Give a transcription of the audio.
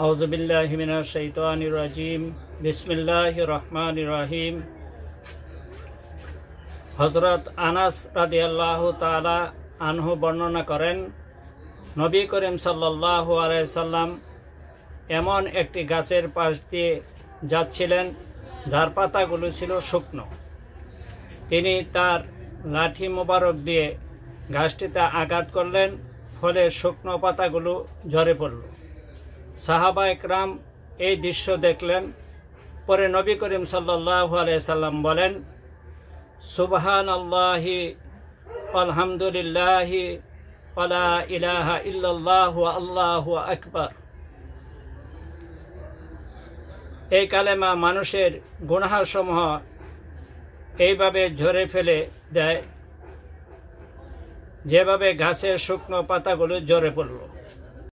আউযু বিল্লাহি মিনাশ শাইতানির রাজিম। বিসমিল্লাহির রহমানির রহিম। হযরত আনাস রাদিয়াল্লাহু তাআলা আনহু বর্ণনা করেন, নবী করিম সাল্লাল্লাহু আলাইহি সাল্লাম এমন একটি গাছের পাশ দিয়ে যাচ্ছিলেন যার পাতাগুলো ছিল শুকনো। তিনি তার লাঠি মোবারক দিয়ে গাছটিতে আঘাত করলেন, ফলে শুকনো পাতাগুলো ঝরে পড়ল। সাহাবা একরাম এই দৃশ্য দেখলেন। পরে নবী করিম সাল্লাল্লাহু আলাইহি সাল্লাম বলেন, সুবহানাল্লাহি আলহামদুলিল্লাহি ওয়ালা ইলাহা ইল্লাল্লাহু আল্লাহু আকবার। এই কালেমা মানুষের গুনাহসমূহ এইভাবে ঝরে ফেলে দেয় যেভাবে গাছের শুকনো পাতাগুলো ঝরে পড়ল।